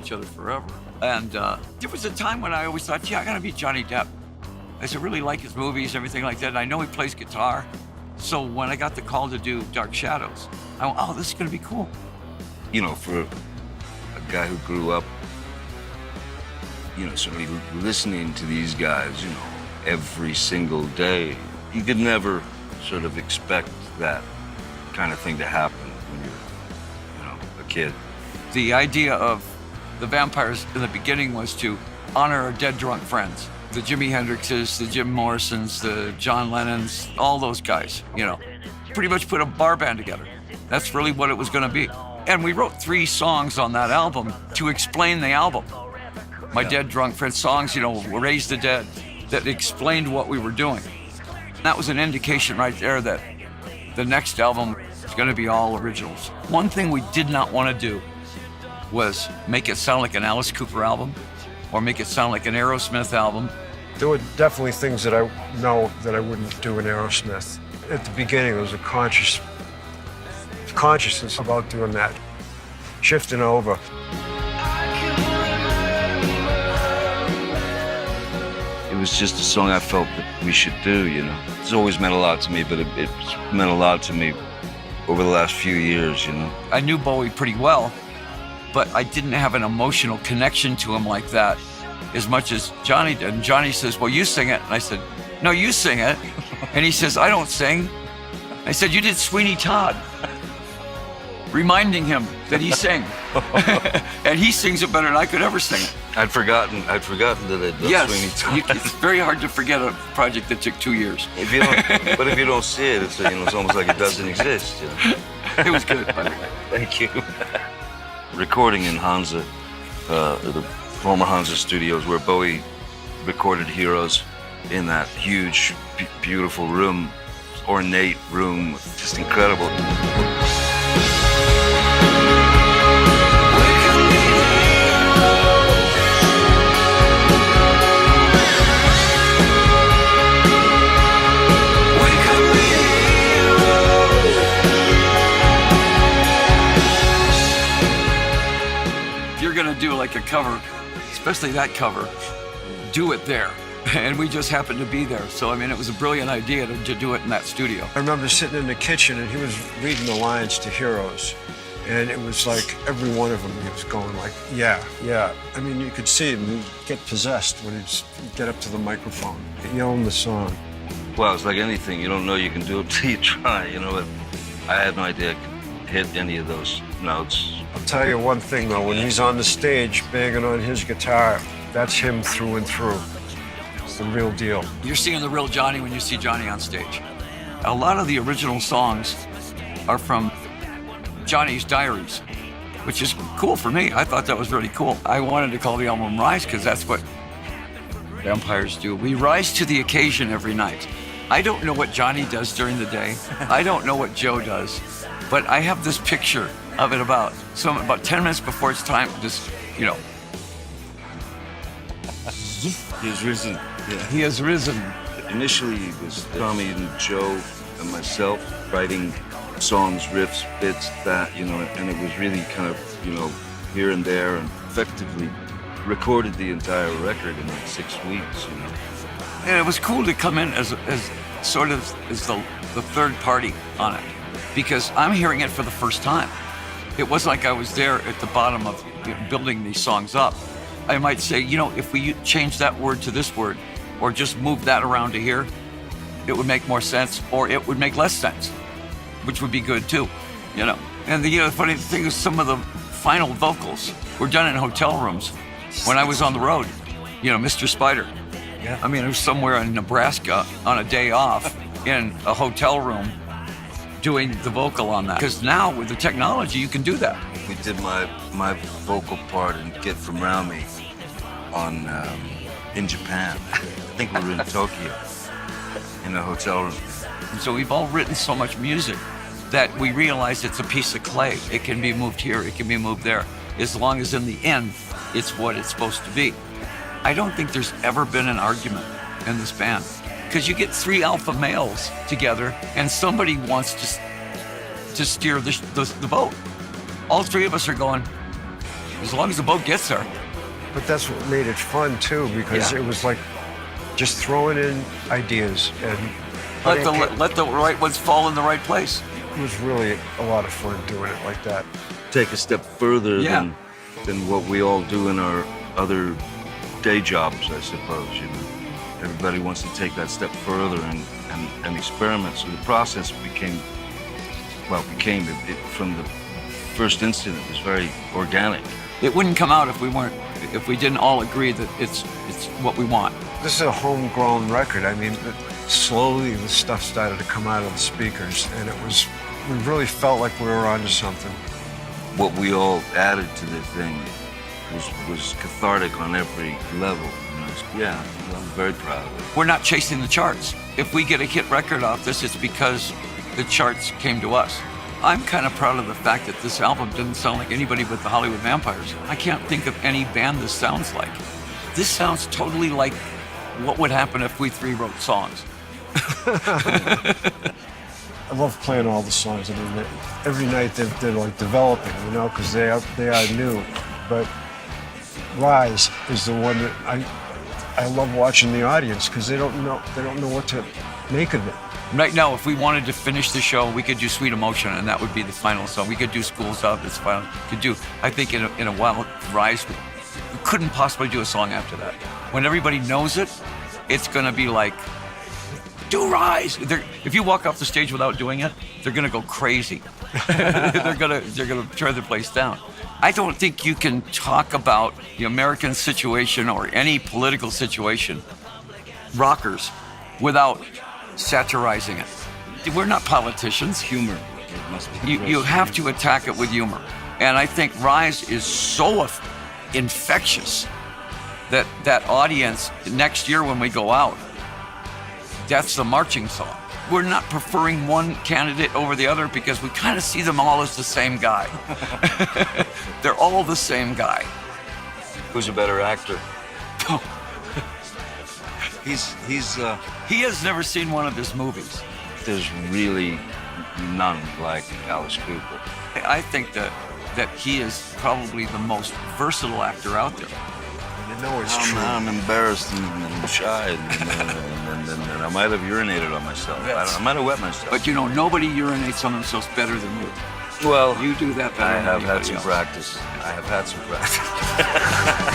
each other forever. And there was a time when I always thought, yeah, I gotta be Johnny Depp. I just really like his movies, everything like that. And I know he plays guitar. So when I got the call to do Dark Shadows, I went, oh, this is gonna be cool. You know, for a guy who grew up, you know, certainly listening to these guys, you know, every single day, you could never sort of expect that kind of thing to happen when you're, you know, a kid. The idea of the vampires in the beginning was to honor our dead drunk friends. The Jimi Hendrixes, the Jim Morrisons, the John Lennons, all those guys, you know, pretty much put a bar band together. That's really what it was gonna be. And we wrote 3 songs on that album to explain the album. My Dead Drunk Friends songs, you know, Raise the Dead, that explained what we were doing. That was an indication right there that the next album is gonna be all originals. One thing we did not wanna do was make it sound like an Alice Cooper album or make it sound like an Aerosmith album. There were definitely things that I know that I wouldn't do in Aerosmith. At the beginning, there was a consciousness about doing that, shifting over. It was just a song I felt that we should do, you know. It's always meant a lot to me, but it's meant a lot to me over the last few years, you know. I knew Bowie pretty well, but I didn't have an emotional connection to him like that as much as Johnny did. And Johnny says, well, you sing it. And I said, no, you sing it. And he says, I don't sing. I said, you did Sweeney Todd. Reminding him that he sang. And he sings it better than I could ever sing it. I'd forgotten that I'd done Sweeney Todd. It's very hard to forget a project that took 2 years. But if you don't see it, it's, you know, it's almost like it doesn't exist, you know. It was good, by the way. Thank you. Recording in Hansa, the former Hansa studios where Bowie recorded Heroes, in that huge, beautiful room, ornate room, just incredible. Gonna do like a cover, especially that cover, do it there. And we just happened to be there. So, I mean, it was a brilliant idea to do it in that studio. I remember sitting in the kitchen and he was reading the lines to Heroes. And it was like every one of them, he was going like, yeah, yeah. I mean, you could see him, he'd get possessed when he'd get up to the microphone, yelling the song. Well, it's like anything, you don't know you can do it till you try, you know. But I had no idea I could hit any of those notes. I'll tell you one thing though, when he's on the stage banging on his guitar, that's him through and through. It's the real deal. You're seeing the real Johnny when you see Johnny on stage. A lot of the original songs are from Johnny's diaries, which is cool for me. I thought that was really cool. I wanted to call the album Rise because that's what vampires do. We rise to the occasion every night. I don't know what Johnny does during the day. I don't know what Joe does, but I have this picture of it about 10 minutes before it's time, just, you know. He has risen. Yeah. He has risen. Initially, it was Tommy and Joe and myself writing songs, riffs, bits, that, you know, and it was really kind of, you know, here and there, and effectively recorded the entire record in like 6 weeks, you know. And it was cool to come in as sort of as the third party on it, because I'm hearing it for the first time. It wasn't like I was there at the bottom of, you know, building these songs up. I might say, you know, if we change that word to this word, or just move that around to here, it would make more sense, or it would make less sense, which would be good too, you know. And the funny thing is, some of the final vocals were done in hotel rooms when I was on the road. You know, Mr. Spider. Yeah. I mean, it was somewhere in Nebraska on a day off in a hotel room doing the vocal on that. Because now with the technology, you can do that. We did my vocal part in Get From Round Me on in Japan. I think we were in Tokyo in a hotel room. And so we've all written so much music that we realize it's a piece of clay. It can be moved here, it can be moved there, as long as in the end, it's what it's supposed to be. I don't think there's ever been an argument in this band, because you get 3 alpha males together and somebody wants to steer the boat. All 3 of us are going, as long as the boat gets there. But that's what made it fun too, because Yeah. it was like just throwing in ideas and Let the right ones fall in the right place. it was really a lot of fun doing it like that. Take a step further Yeah. than what we all do in our other day jobs, I suppose. You know, everybody wants to take that step further and experiment. So the process became from the first instant. It was very organic. It wouldn't come out if we didn't all agree that it's what we want. This is a homegrown record. I mean, slowly the stuff started to come out of the speakers, and we really felt like we were onto something. What we all added to the thing was cathartic on every level. You know, yeah, I'm very proud of it. We're not chasing the charts. If we get a hit record off this, it's because the charts came to us. I'm kind of proud of the fact that this album didn't sound like anybody but the Hollywood Vampires. I can't think of any band this sounds like. This sounds totally like what would happen if we three wrote songs. I love playing all the songs. I mean, every night they're like developing, you know, because they are new. But Rise is the one that I love watching the audience, because they don't know what to make of it. Right now, if we wanted to finish the show, we could do Sweet Emotion, and that would be the final song. We could do School's Out, that's final. I think in a while, Rise, we couldn't possibly do a song after that. When everybody knows it, it's gonna be like, do Rise. If you walk off the stage without doing it, they're gonna go crazy. they're gonna tear the place down. I don't think you can talk about the American situation or any political situation, rockers, without satirizing it. We're not politicians. Humor. It must be You have to attack it with humor. And I think Rise is so infectious that audience next year when we go out, that's the marching song. We're not preferring one candidate over the other because we kind of see them all as the same guy. They're all the same guy. Who's a better actor? He has never seen one of his movies. There's really none like Alice Cooper. I think that he is probably the most versatile actor out there. You know it's true. I'm embarrassed and shy, and I might have urinated on myself. I might have wet myself. But you know, nobody urinates on themselves better than you. Well, You do that better I than have had anybody some else. practice. I have had some practice.